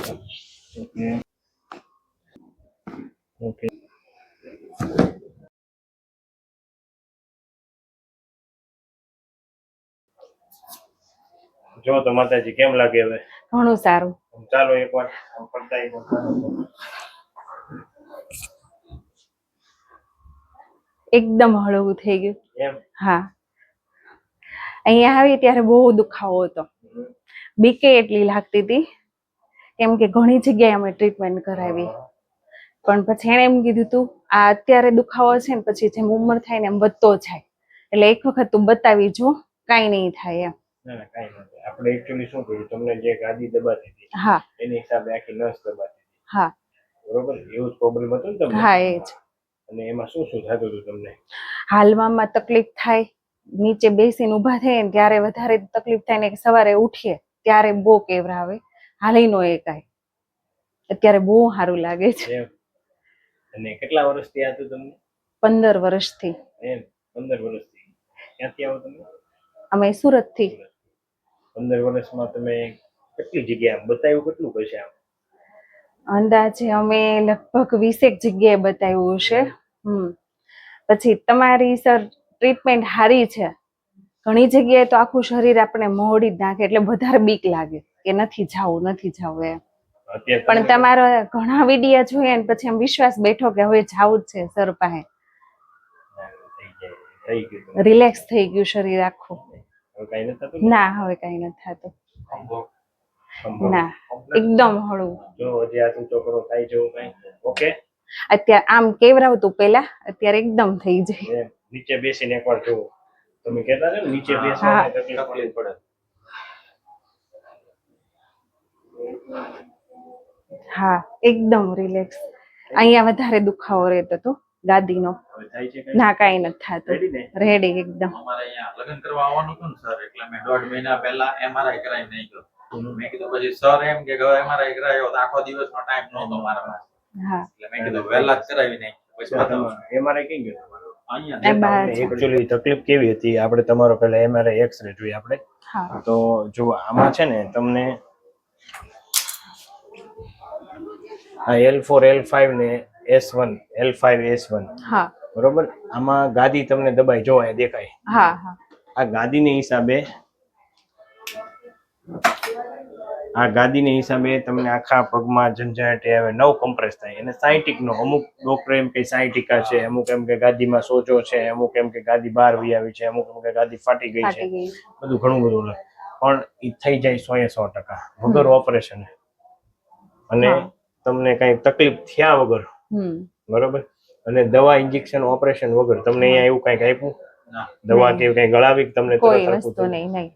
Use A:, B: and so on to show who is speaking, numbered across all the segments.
A: Okay okay જો તો માતાજી કેમ લાગે હવે?
B: ઘણું સારું.
A: ચાલો એકવાર પડતા એકવાર
B: એકદમ હળવું થઈ ગયું.
A: એમ
B: હા, અહીંયા આવી ત્યારે બહુ દુખાવો હતો. બીકે એટલી લાગતી હતી કેમ કે ઘણી જગ્યાએ અમે ટ્રીટમેન્ટ કરાવી, પણ પછી એણે એમ કીધું તું આ અત્યારે દુખાવો છે ને પછી જેમ ઉંમર થાય ને એમ વધતો જાય, એટલે એક વખત તું બતાવી જો, કાંઈ નહીં થાય એમ.
A: ના ના કાંઈ નથી. આપણે એકચ્યુઅલી શું કર્યું, તમને જે ગાદી દબાતી હતી
B: હા
A: એની હિસાબે આખી નસ દબાતી હતી.
B: હા
A: બરોબર, એવો જ પ્રોબ્લેમ હતો ને તમને?
B: હા એ જ.
A: અને એમાં શું શું થતું હતું તમને?
B: હાલવામાં તકલીફ થાય, નીચે બેસીને ઊભા થઈએ ને ત્યારે વધારે તકલીફ થાય ને સવારે ઉઠીએ ત્યારે બહુ કેવરા આવે, હાલી નો એકાય. અત્યારે બહુ સારું લાગે છે.
A: એમ. અને કેટલા વર્ષથી આ હતું તમને?
B: 15 વર્ષથી.
A: એમ 15 વર્ષથી. ક્યાંથી આવો તમે?
B: અમે સુરતથી.
A: 15 વર્ષમાં તમે કેટલી જગ્યાએ બતાવ્યું, કેટલું હશે આમ?
B: અંદાજે અમે લગભગ 20 જગ્યાએ બતાવ્યું હશે. પછી તમારી સર ટ્રીટમેન્ટ સારી છે. ઘણી જગ્યાએ તો આખું શરીર આપણે મોડી જ નાખે, એટલે વધારે બીક લાગે કે નથી જાવું નથી જાવું એમ. પણ તમારા ઘણા વિડીયો જોઈએ ને પછી આમ વિશ્વાસ બેઠો કે હવે જાવું જ છે સર પાસે. રિલેક્સ થઈ ગયું શરીર આખું. ના હવે કઈ નથી થતું. ના એકદમ હળવું.
A: જો હજી આ છોકરો થાય જેવું કઈ. ઓકે.
B: અત્યારે આમ કેવરાવતું પેલા, અત્યારે એકદમ થઈ જાય.
A: નીચે બેસીને એકવાર જોવો. તમે કહેતા ને નીચે બેસવામાં તકલીફ પડે.
B: હા એકદમ રિલેક્સ. અહીંયા વધારે દુખાવો રહેતો હતો ગાદીનો. ના કાંઈ નથી થતું. રેડી એકદમ.
C: અમારે અહીંયા લગ્ન કરવા આવવાનું હતું ને સર, એટલે મેં 1.5 મહિના પહેલા MRI કરાવી નાખ્યો. મેં કીધું પછી સર એમ કે MRI કરાવ્યો તો આખો દિવસનો ટાઈમ નહોતો મારા પાસે.
B: હા
C: એટલે મેં કીધું વહેલા જ કરાવી નાખ્યો. પછી
A: MRI કઈ ગયો એકચ્યુઅલી તકલીફ કેવી હતી? આપણે તમારો પહેલા MRI એક્સરે જોઈએ આપણે. તો જો આમાં છે ને તમને આ L4 L5 ને S1 L5 S1. હા બરોબર. આમાં ગાદી તમને દબાઈ જોવાય દેખાય.
B: હા હા.
A: આ ગાદીને હિસાબે તમને આખા પગમાં ઝંઝાટે આવે, નવ કમ્પ્રેસ થાય. અને સાયન્ટિકનો અમુક ડોક્ટર એમ કે સાયન્ટિકા છે, અમુક એમ કે ગાદીમાં સોજો છે, અમુક એમ કે ગાદી બહાર વી આવી છે, અમુક એમ કે ગાદી ફાટી ગઈ છે, બધું ઘણું બધું. પણ એ થઈ જાય 100% વગર ઓપરેશન. અને તમને કઈ તકલીફ થયા વગર. બરોબર. અને દવા ઇન્જેક્શન ઓપરેશન વગર તમને અહીંયા એવું કઈક આપ્યું? દવા કે કઈ ગળાવી તમને?
B: કોઈ વસ્તુ નહીં.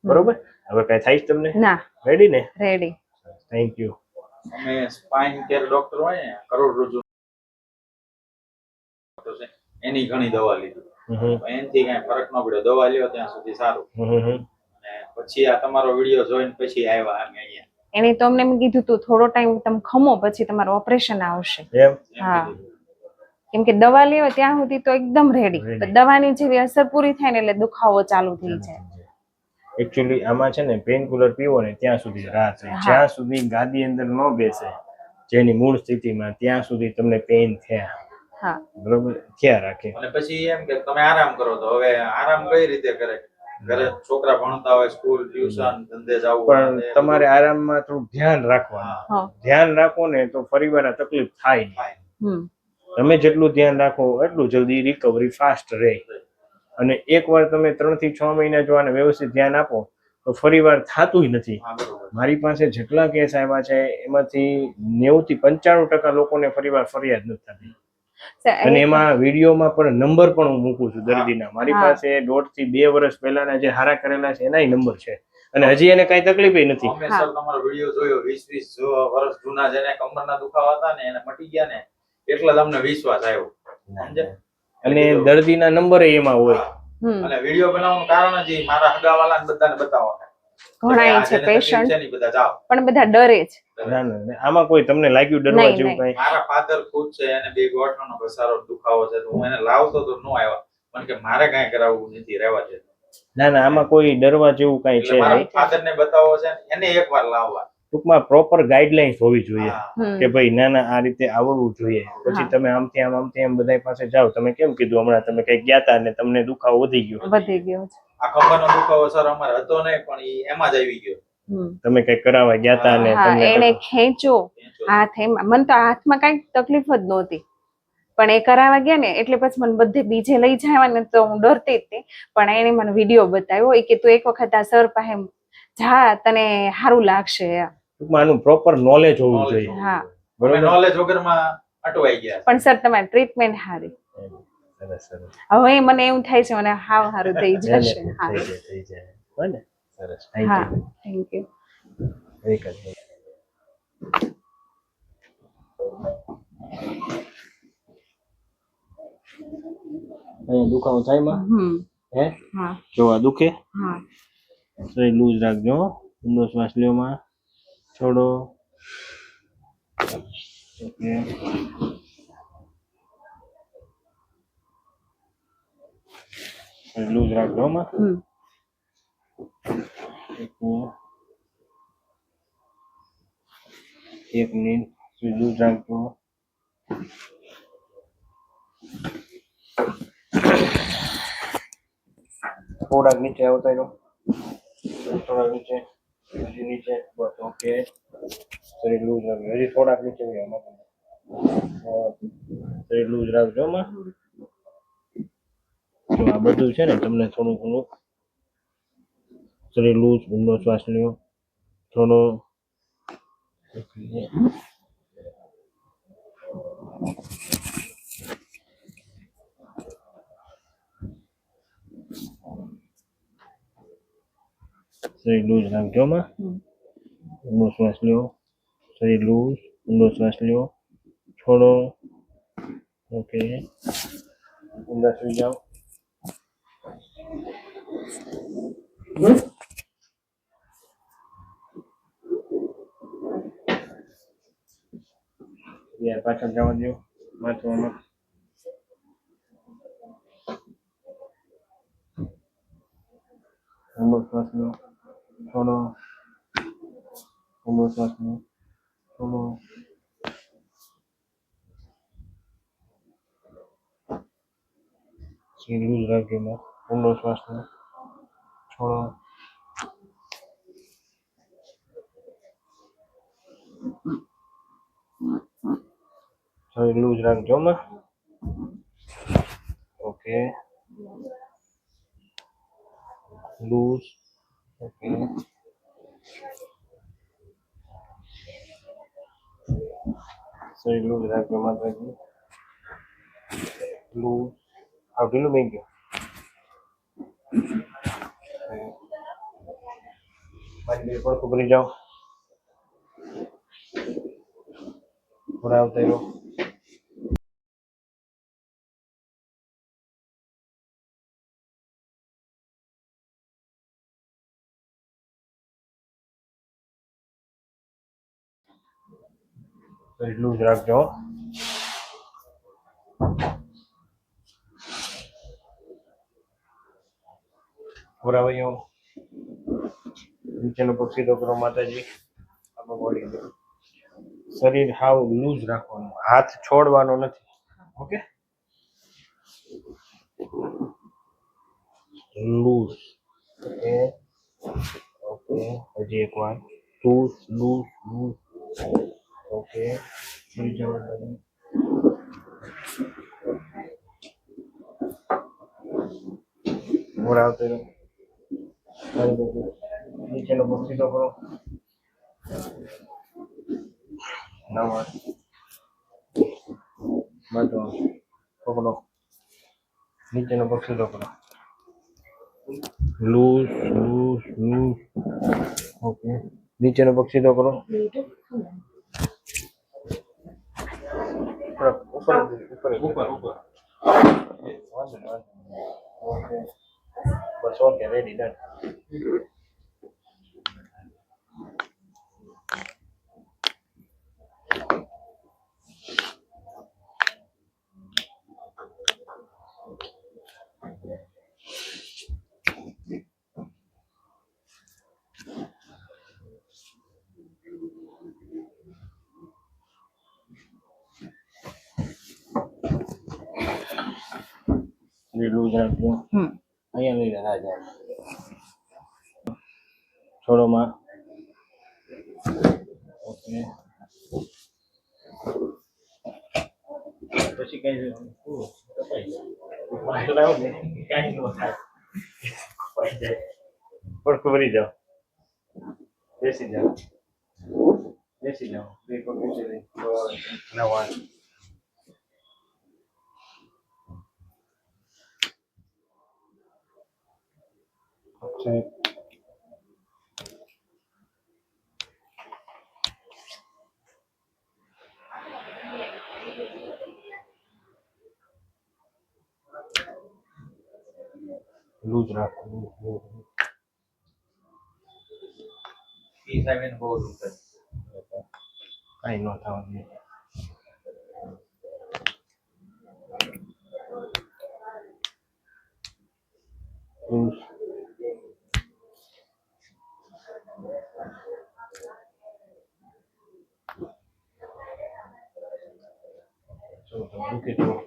A: બરોબર. હવે કઈ થાય તમને?
B: ના.
A: રેડી ને?
B: રેડી.
A: Thank you.
C: અમે સ્પાઇન કેર ડોક્ટર હોય ને, કરોડરજ્જુ એની ઘણી દવા લીધી, એનાથી કઈ ફરક ન પડ્યો. દવા લ્યો ત્યાં સુધી સારું. અને પછી આ તમારો વિડીયો જોઈને પછી આવ્યા અમે અહીંયા.
B: એને તો અમને એમ કીધું તું થોડો ટાઈમ તમે ખમો પછી તમારું ઓપરેશન આવશે. હા, કેમ કે દવા લેવા ત્યાં સુધી તો એકદમ રેડી. દવાની જેવી અસર પૂરી થાય ને એટલે દુખાવો ચાલુ થઈ જાય.
A: એકચ્યુઅલી આમાં છે ને પેન કિલર પીવો ને ત્યાં સુધી રાહત રહે. જ્યાં સુધી ગાદી અંદર ન બેસે જેની મૂળ સ્થિતિમાં, ત્યાં સુધી તમને પેન થયા. હા બરોબર, થયા રાખે.
C: અને પછી એમ કે તમે આરામ કરો. તો હવે આરામ કઈ રીતે કરે? ઘરે છોકરા ભણતા હોય, સ્કૂલ, ટ્યુશન, ધંધે જવું.
A: પણ તમારે આરામમાં થોડું ધ્યાન રાખવાનું. ધ્યાન રાખો ને તો ફરીવાર આ તકલીફ થાય નહીં. તમે જેટલું ધ્યાન રાખો એટલું જલ્દી રિકવરી ફાસ્ટ રહે. અને એકવાર તમે 3 થી 6 મહિના જો આને વ્યવસ્થિત ધ્યાન આપો તો ફરીવાર થતું નથી. મારી પાસે જેટલા કેસ આવ્યા છે એમાંથી 90 થી 95% લોકોને ફરીવાર ફરિયાદ નથી થતી. અને એમાં વિડીયોમાં પણ નંબર પણ હું મૂકું છું દર્દીના. મારી પાસે 1.5 થી 2 વર્ષ પહેલાના જે હારા કરેલા છે એનાય નંબર છે, અને હજી એને કઈ તકલીફ નથી.
C: અમે સર તમારો વિડીયો જોયો, 20 વર્ષ જૂના જેને કમરના દુખાવા હતા ને એને મટી ગયા ને, એટલે તમને વિશ્વાસ આવ્યો.
A: અને દર્દીના નંબર એમાં હોય.
C: અને વિડીયો બનાવવાનું કારણ જ મારા હગાવાલા ને બધાને બતાવવાનું.
B: ઘણા છે પેશન્ટ પણ બધા ડરે છે.
A: ના ના, આમાં કોઈ તમને લાગ્યું ડરવા જેવું કઈ?
C: મારા ફાધર ખુદ છે, એને 2 ગોઠણનો ઘસારો દુખાવો છે, તો હું એને લાવતો તો નો આવ્યા, પણ કે મારે કઈ કરાવવું નથી, રહેવા દે.
A: ના ના, આમાં કોઈ ડરવા જેવું કઈ છે નહીં.
C: મારા ફાધર ને બતાવો છે, એને એકવાર લાવવા.
A: ટૂંકમાં પ્રોપર ગાઈડલાઇન્સ હોવી જોઈએ
B: હમ.
A: કે ભાઈ ના ના આ રીતે આવડવું જોઈએ. પછી
B: હા.
A: તમે આમથી આમ બધા પાસે જાઓ. તમે કેમ કીધું હમણાં તમે કઈ ગયા હતા ને તમને દુખાવો વધી ગયો,
B: વધી ગયો છે.
C: આ ખંભાનો દુખાવો સર અમારે હતો નહીં પણ ઈ એમાં જ આવી ગયો.
B: હમ.
A: તમે કઈ કરાવવા ગયા હતા ને
B: હા,
A: તમને
B: એને ખેંચ્યો હાથ એમાં. મને તો હાથમાં કઈ તકલીફ જ નહોતી, પણ એ કરાવવા ગયા ને એટલે પછી મને બધે બીજે લઈ જવા ને તો હું ડરતી જ હતી. પણ એને મને વિડીયો બતાવ્યો એ કે તું એક વખત આ સર પાસે જા, તને સારું લાગશે.
A: ટૂંકમાં આનું પ્રોપર નોલેજ હોવું જોઈએ.
B: હા,
C: અમે
A: બરોબર.
C: નોલેજ વગરમાં અટવાઈ ગયા.
B: પણ સર તમારી ટ્રીટમેન્ટ સારી.
A: સરસ સરસ.
B: હવે મને એવું થાય છે મને હાવ સારું થઈ
A: નહીં,
B: જશે.
A: નહીં,
B: હા
A: થઈ જાય હો ને. સરસ. થેન્ક
B: હા,
A: you.
B: Thank you.
A: Very good. અહીંયા દુખાવો થાય માં? હે?
B: હા
A: જો આ દુખે
B: હા.
A: તો એ લૂઝ રાખજો હો. ઊંડો શ્વાસ લ્યો માં, છોડો. ઓકે. લૂઝ રાખજો હો માં. એક મિનિટ લૂઝ રાખજો. થોડાક નીચે આવતા રહ્યો. થોડાક નીચે, હજી નીચે. બસ ઓકે. શરીર લૂઝ રાખજો. હજી થોડાક નીચે વ્યો. શરીર લૂઝ રાખજો માં. જો આ બધું છે ને તમને થોડું ઘણું શરીર લૂઝ. ઊંડો શ્વાસ લ્યો થોડો. શરીર લૂઝ રાખજો માં. ઊંડો શ્વાસ લ્યો. શરીર લૂઝ. ઊંડો શ્વાસ લ્યો છોડો. ઓકે. ઊંડા સુઈ જાઓ. યાર પાછળ જવા દો. વાંચવામાં ઊંડો શ્વાસ લો છોડો. ઊંડો શ્વાસ લો છોડો. શરીર લૂઝ રાખજો માં. ઊંડો શ્વાસ લો છોડો. શરીર લૂઝ રાખજો માં. ઓકે. લૂઝ. ઓકે. શરીર લૂઝ રાખજો માતાજી. લૂઝ. આ ઢીલું મેં ગયો. મારી બે પડખું ભરી જાઓ. થોડા આવતા રહ્યો. શરીર લૂઝ રાખજો. થોડા વયો. નીચેનો પગ સીધો કરો માતાજી. આમાં બોડી શરીર હાવ લૂઝ રાખવાનું. હાથ છોડવાનો નથી. ઓકે. લૂઝ. ઓકે. ઓકે. હજી એક વાર. Loose loose loose. ઓકે. સુઈ જાઓ. થોડા આવતા રહ્યો. નીચેનો પગ સીધો કરો. નવા બાજુ પકડો. નીચેનો પગ સીધો કરો. Loose loose loose. ઓકે. નીચેનો પગ સીધો કરો. ઉપર ઉપર ઉપર ઉપર. વાંધો નહીં. ઓકે. બસ ઓકે. Ready done. લૂઝ રાખજો. અહીંયા લઈ રાજા થોડોમાં. ઓકે પછી કઈ કઈ ન થાય પણ ખબરી જાઓ બેસી જાઓ બેસી જાઓ બે પગ નવા લૂઝ રાખવું
C: ઈ સાહેબ બહુ દુખે
A: કઈ ન થવાનું લૂઝ દુખે તો